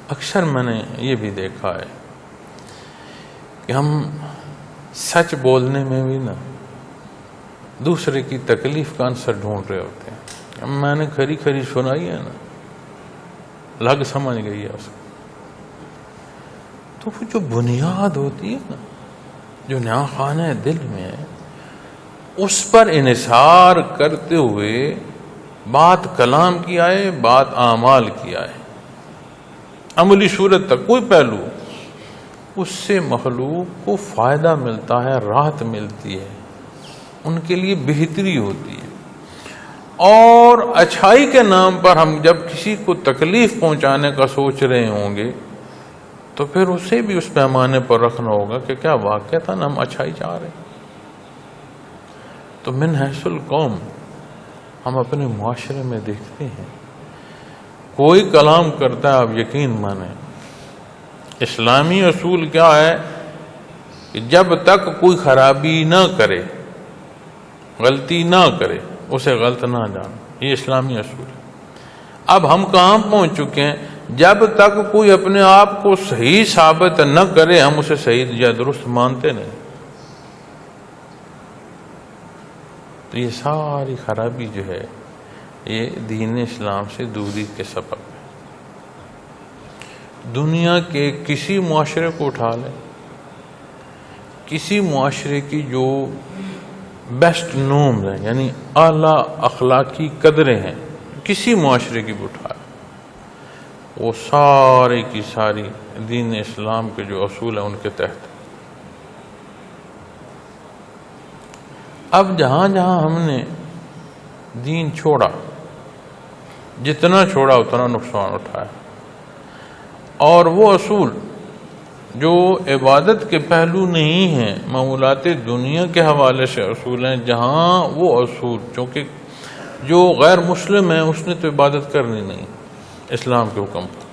اکثر میں نے یہ بھی دیکھا ہے کہ ہم سچ بولنے میں بھی نا دوسرے کی تکلیف کا عنصر ڈھونڈ رہے ہوتے ہیں. میں نے کھری کھری سنائی ہے نا، لگ سمجھ گئی ہے اس کو. تو وہ جو بنیاد ہوتی ہے نا، جو نیا خانہ دل میں ہے، اس پر انحصار کرتے ہوئے بات کلام کی آئے، بات اعمال کی آئے، عملی صورت تک کوئی پہلو، اس سے مخلوق کو فائدہ ملتا ہے، راحت ملتی ہے، ان کے لیے بہتری ہوتی ہے. اور اچھائی کے نام پر ہم جب کسی کو تکلیف پہنچانے کا سوچ رہے ہوں گے تو پھر اسے بھی اس پیمانے پر رکھنا ہوگا کہ کیا واقعتاً ہم اچھائی چاہ رہے ہیں. تو من حیث القوم ہم اپنے معاشرے میں دیکھتے ہیں، کوئی کلام کرتا ہے، آپ یقین مانیں اسلامی اصول کیا ہے کہ جب تک کوئی خرابی نہ کرے، غلطی نہ کرے، اسے غلط نہ جانے. یہ اسلامی اصول ہے. اب ہم کہاں پہنچ چکے ہیں؟ جب تک کوئی اپنے آپ کو صحیح ثابت نہ کرے ہم اسے صحیح یا درست مانتے نہیں. تو یہ ساری خرابی جو ہے یہ دین اسلام سے دوری کے سبب ہے. دنیا کے کسی معاشرے کو اٹھا لیں، کسی معاشرے کی جو بیسٹ نورمز ہیں، یعنی اعلیٰ اخلاقی قدریں ہیں، کسی معاشرے کی بھی اٹھا لیں، وہ سارے کی ساری دین اسلام کے جو اصول ہیں ان کے تحت. اب جہاں جہاں ہم نے دین چھوڑا، جتنا چھوڑا اتنا نقصان اٹھایا. اور وہ اصول جو عبادت کے پہلو نہیں ہیں، معمولات دنیا کے حوالے سے اصول ہیں، جہاں وہ اصول چونکہ جو غیر مسلم ہے اس نے تو عبادت کرنی نہیں اسلام کے حکم پر،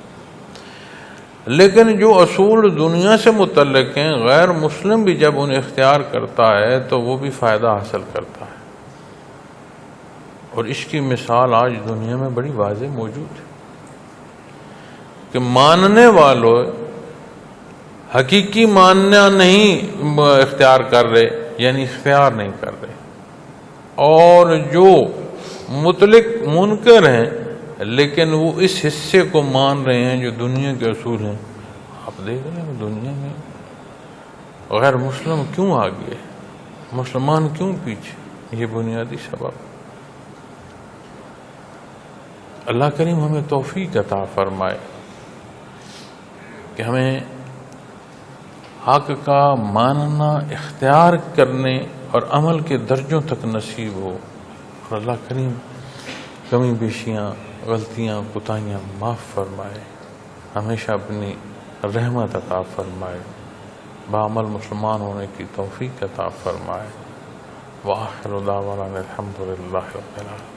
لیکن جو اصول دنیا سے متعلق ہیں غیر مسلم بھی جب انہیں اختیار کرتا ہے تو وہ بھی فائدہ حاصل کرتا ہے. اور اس کی مثال آج دنیا میں بڑی واضح موجود ہے کہ ماننے والوں حقیقی ماننا نہیں اختیار کر رہے، یعنی اختیار نہیں کر رہے، اور جو مطلق منکر ہیں لیکن وہ اس حصے کو مان رہے ہیں جو دنیا کے اصول ہیں. آپ دیکھ رہے ہیں دنیا میں غیر مسلم کیوں آگے، مسلمان کیوں پیچھے؟ یہ بنیادی سبب. اللہ کریم ہمیں توفیق عطا فرمائے کہ ہمیں حق کا ماننا اختیار کرنے اور عمل کے درجوں تک نصیب ہو، اور اللہ کریم کمی بیشیاں، غلطیاں، کوتاہیاں معاف فرمائے، ہمیشہ اپنی رحمت عطا فرمائے، بعمل مسلمان ہونے کی توفیق عطا فرمائے. وآخر دعوانا الحمدللہ رب العالمین.